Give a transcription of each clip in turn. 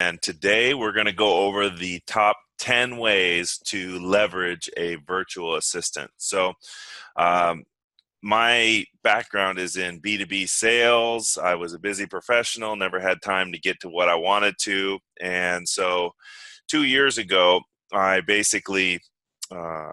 And today we're going to go over the top 10 ways to leverage a virtual assistant. So, um, my background is in B2B sales. I was a busy professional, never had time to get to what I wanted to. And so 2 years ago, I basically uh,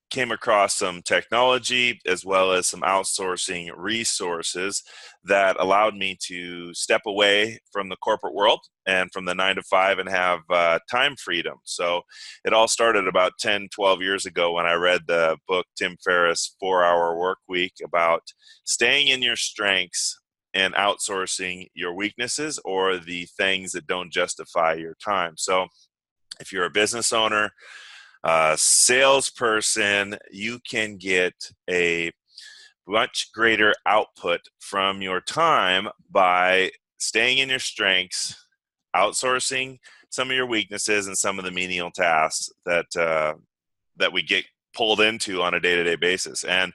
came across some technology as well as some outsourcing resources that allowed me to step away from the corporate world and from the 9 to 5 and have time freedom. So it all started about 10, 12 years ago when I read the book Tim Ferriss' 4 Hour Work Week about staying in your strengths and outsourcing your weaknesses or the things that don't justify your time. So if you're a business owner, salesperson, you can get a much greater output from your time by staying in your strengths, outsourcing some of your weaknesses and some of the menial tasks that we get pulled into on a day-to-day basis. And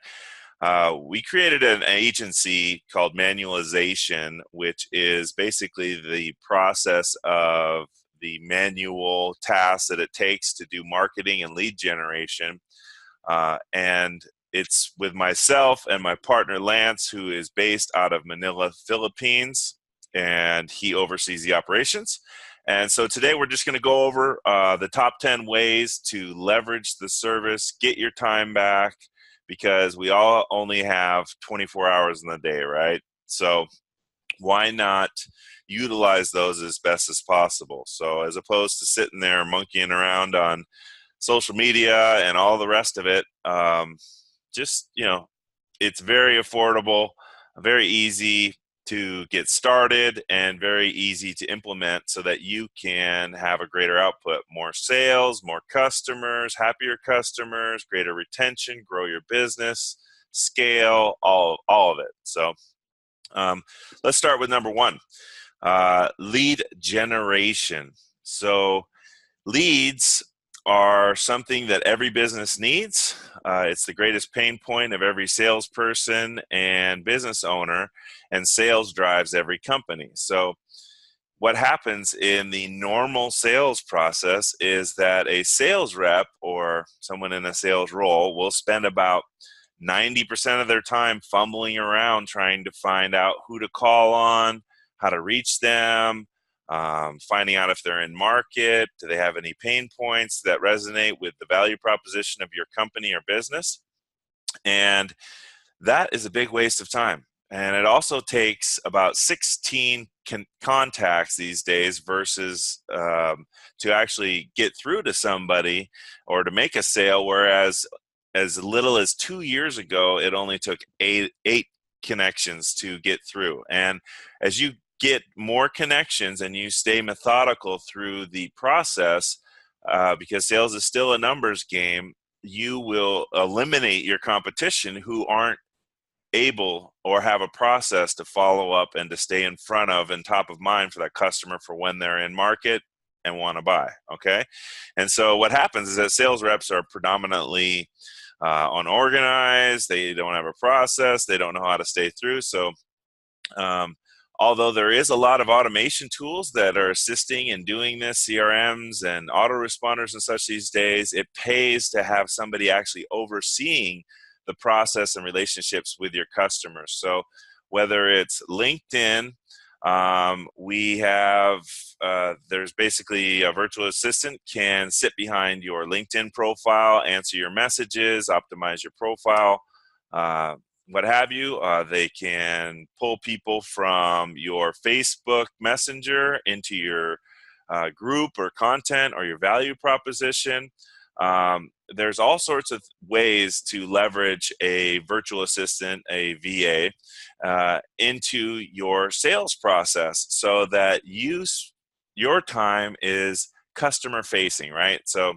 we created an agency called Manualization, which is basically the process of the manual tasks that it takes to do marketing and lead generation. And it's with myself and my partner, Lance, who is based out of Manila, Philippines, and he oversees the operations. And so today we're just going to go over the top 10 ways to leverage the service, get your time back, because we all only have 24 hours in the day, right? So why not utilize those as best as possible? So as opposed to sitting there monkeying around on social media and all the rest of it, it's very affordable, very easy to get started, and very easy to implement so that you can have a greater output, more sales, more customers, happier customers, greater retention, grow your business, scale, all of it. So let's start with number one, lead generation. So leads are something that every business needs. It's the greatest pain point of every salesperson and business owner, and sales drives every company. So what happens in the normal sales process is that a sales rep or someone in a sales role will spend about 90% of their time fumbling around trying to find out who to call on, how to reach them, finding out if they're in market, do they have any pain points that resonate with the value proposition of your company or business. And that is a big waste of time. And it also takes about 16 contacts these days versus to actually get through to somebody or to make a sale, whereas as little as 2 years ago, it only took eight connections to get through. And as you get more connections and you stay methodical through the process, because sales is still a numbers game, you will eliminate your competition who aren't able or have a process to follow up and to stay in front of and top of mind for that customer for when they're in market and want to buy. Okay. And so what happens is that sales reps are predominantly unorganized. They don't have a process. They don't know how to stay through. So although there is a lot of automation tools that are assisting in doing this, CRMs and autoresponders and such these days, it pays to have somebody actually overseeing the process and relationships with your customers. So whether it's LinkedIn, we have, there's basically a virtual assistant can sit behind your LinkedIn profile, answer your messages, optimize your profile, what have you. They can pull people from your Facebook Messenger into your group or content or your value proposition. There's all sorts of ways to leverage a virtual assistant, a VA, into your sales process so that your time is customer facing, right? So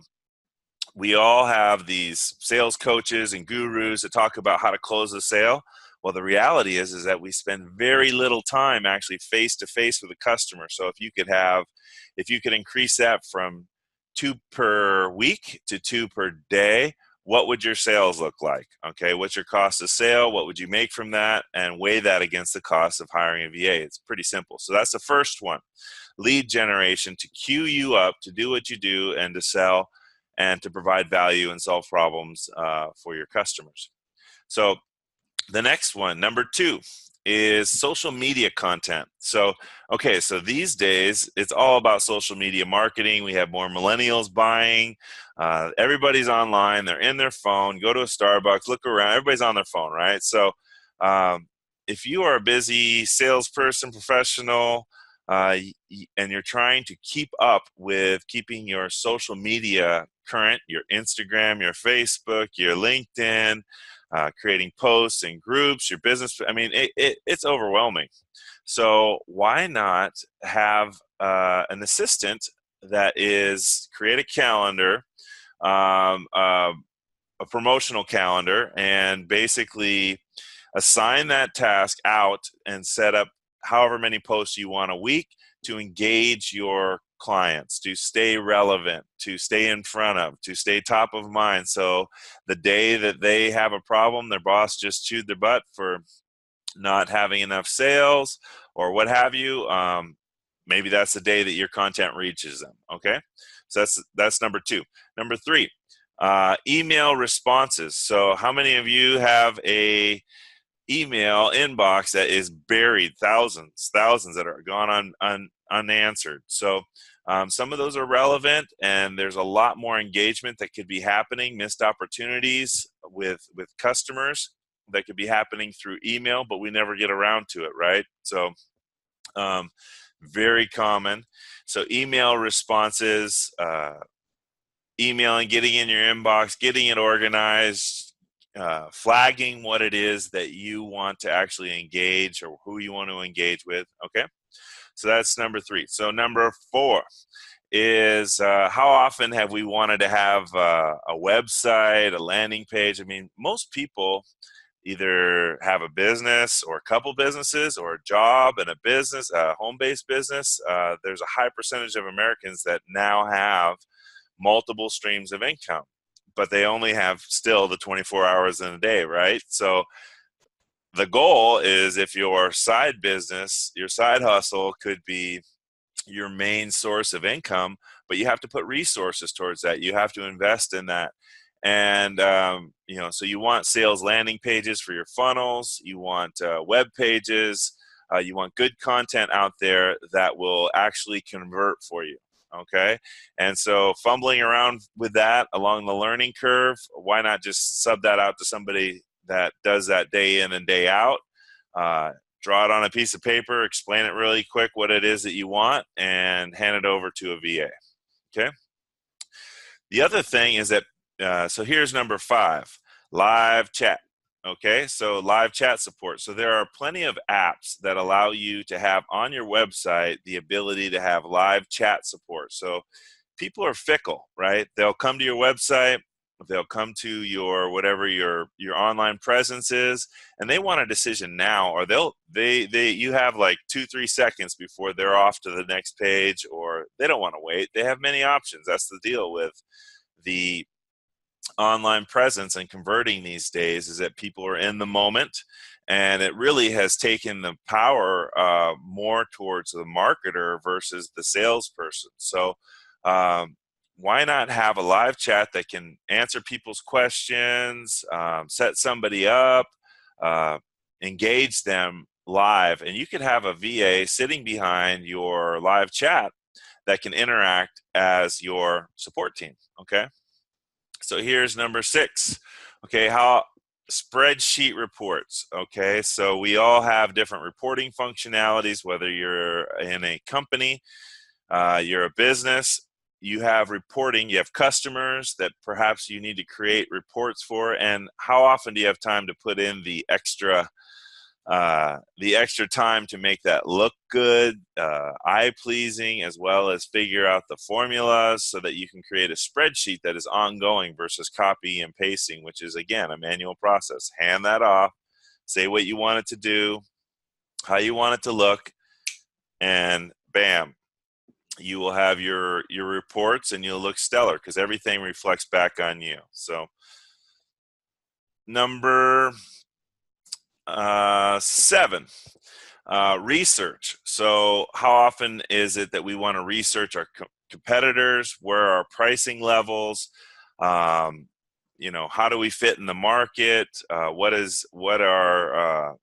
we all have these sales coaches and gurus that talk about how to close a sale. Well, the reality is that we spend very little time actually face to face with the customer. So if you could increase that from 2 per week to 2 per day, what would your sales look like? Okay, what's your cost of sale? What would you make from that? And weigh that against the cost of hiring a VA. It's pretty simple. So that's the first one. lead generation to queue you up to do what you do and to sell and to provide value and solve problems for your customers. So the next one, number 2, is social media content. So, okay, so these days it's all about social media marketing. We have more millennials buying. Everybody's online. They're in their phone. Go to a Starbucks, look around. Everybody's on their phone, right? So, if you are a busy salesperson, professional, and you're trying to keep up with keeping your social media current, your Instagram, your Facebook, your LinkedIn, creating posts and groups, your business. I mean, it's overwhelming. So why not have an assistant that is create a calendar, um, uh, a promotional calendar, and basically assign that task out and set up however many posts you want a week to engage your clients, to stay relevant, to stay in front of, to stay top of mind. So the day that they have a problem, their boss just chewed their butt for not having enough sales or what have you, maybe that's the day that your content reaches them. Okay, so that's number 2. Number 3, email responses. So how many of you have a email inbox that is buried, thousands that are gone unanswered? So some of those are relevant, and there's a lot more engagement that could be happening, missed opportunities with customers that could be happening through email, but we never get around to it, right? So very common. So email responses, emailing, getting in your inbox, getting it organized, flagging what it is that you want to actually engage or who you want to engage with. Okay, so that's number 3. So number 4 is how often have we wanted to have a website, a landing page? I mean, most people either have a business or a couple businesses or a job and a business, a home-based business. There's a high percentage of Americans that now have multiple streams of income, but they only have still the 24 hours in a day, right? So the goal is, if your side business, your side hustle could be your main source of income, but you have to put resources towards that. You have to invest in that. And, so you want sales landing pages for your funnels. You want web pages. You want good content out there that will actually convert for you. Okay. And so fumbling around with that along the learning curve, why not just sub that out to somebody that does that day in and day out? Draw it on a piece of paper, explain it really quick what it is that you want, and hand it over to a VA. Okay. The other thing is that, so here's number 5, live chat. Okay, so live chat support. So there are plenty of apps that allow you to have on your website the ability to have live chat support. So people are fickle, right? They'll come to your website, they'll come to your whatever your online presence is, and they want a decision now, or you have like 2-3 seconds before they're off to the next page, or they don't want to wait. They have many options. That's the deal with the online presence and converting these days, is that people are in the moment, and it really has taken the power more towards the marketer versus the salesperson. So why not have a live chat that can answer people's questions, set somebody up, engage them live, and you could have a VA sitting behind your live chat that can interact as your support team. Okay, so here's number 6. Okay, how spreadsheet reports. Okay, so we all have different reporting functionalities, whether you're in a company, you're a business, you have reporting, you have customers that perhaps you need to create reports for, and how often do you have time to put in the extra time to make that look good, eye-pleasing, as well as figure out the formulas so that you can create a spreadsheet that is ongoing versus copy and pasting, which is, again, a manual process. Hand that off, say what you want it to do, how you want it to look, and bam, you will have your reports, and you'll look stellar because everything reflects back on you. So number 7, Research. So how often is it that we want to research our competitors? Where are our pricing levels? Um, how do we fit in the market? What are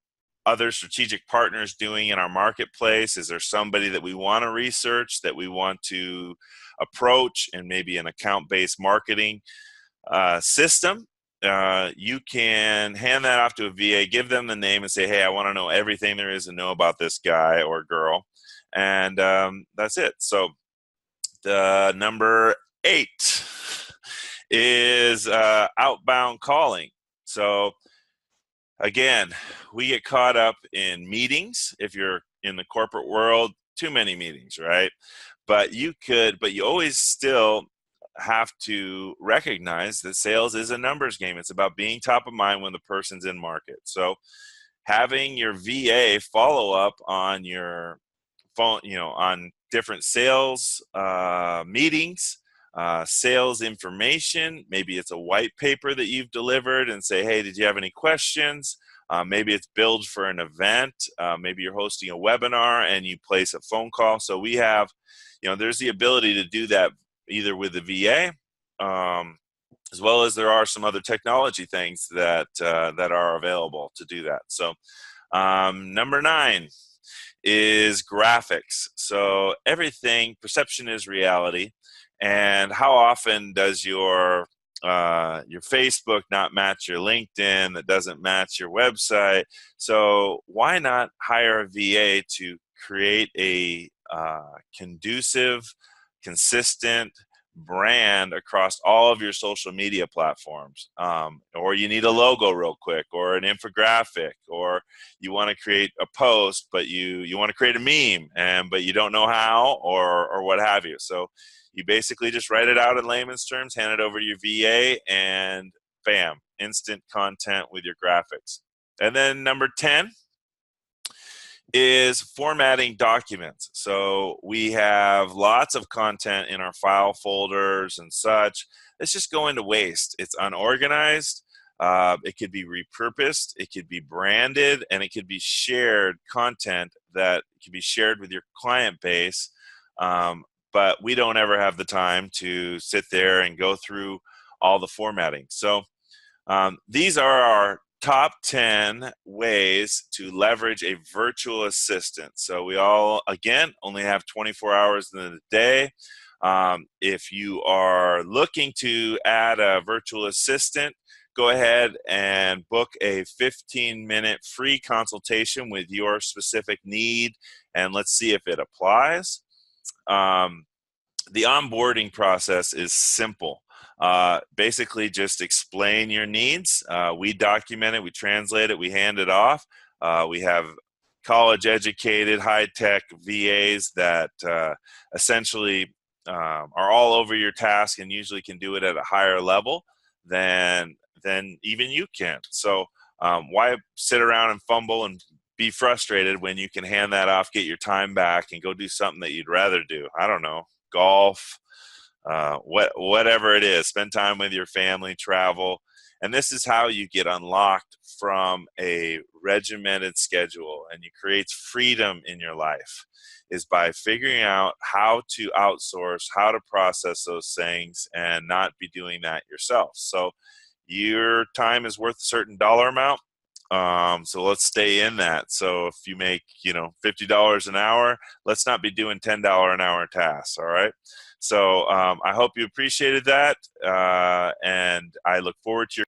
other strategic partners doing in our marketplace? Is there somebody that we want to research, that we want to approach, and maybe an account-based marketing system? You can hand that off to a VA, give them the name, and say, hey, I want to know everything there is to know about this guy or girl. And that's it. So the number 8 is outbound calling. So again, we get caught up in meetings. If you're in the corporate world, too many meetings, right? But you always still have to recognize that sales is a numbers game. It's about being top of mind when the person's in market. So having your VA follow up on your phone, on different sales meetings, sales information. Maybe it's a white paper that you've delivered and say, hey, did you have any questions? Maybe it's billed for an event. Maybe you're hosting a webinar and you place a phone call. So we have, there's the ability to do that either with the VA, as well as there are some other technology things that are available to do that. So number 9 is graphics. So everything, perception is reality. And how often does your Facebook not match your LinkedIn, that doesn't match your website? So why not hire a VA to create a conducive, consistent brand across all of your social media platforms? Or you need a logo real quick, or an infographic, or you want to create a post, but you want to create a meme, but you don't know how, or what have you. So you basically just write it out in layman's terms, hand it over to your VA, and bam, instant content with your graphics. And then number 10 is formatting documents. So we have lots of content in our file folders and such. It's just going to waste. It's unorganized. It could be repurposed. It could be branded, and it could be shared content that can be shared with your client base. But we don't ever have the time to sit there and go through all the formatting. So these are our top 10 ways to leverage a virtual assistant. So we all, again, only have 24 hours in the day. If you are looking to add a virtual assistant, go ahead and book a 15-minute free consultation with your specific need, and let's see if it applies. The onboarding process is simple. Basically, just explain your needs. We document it, we translate it, we hand it off. We have college-educated, high-tech VAs that essentially are all over your task and usually can do it at a higher level than even you can. So why sit around and fumble and be frustrated when you can hand that off, get your time back, and go do something that you'd rather do? I don't know, golf, whatever it is. Spend time with your family, travel. And this is how you get unlocked from a regimented schedule, and you create freedom in your life, is by figuring out how to outsource, how to process those things, and not be doing that yourself. So your time is worth a certain dollar amount. So let's stay in that. So if you make, $50 an hour, let's not be doing $10 an hour tasks. All right. So I hope you appreciated that. And I look forward to your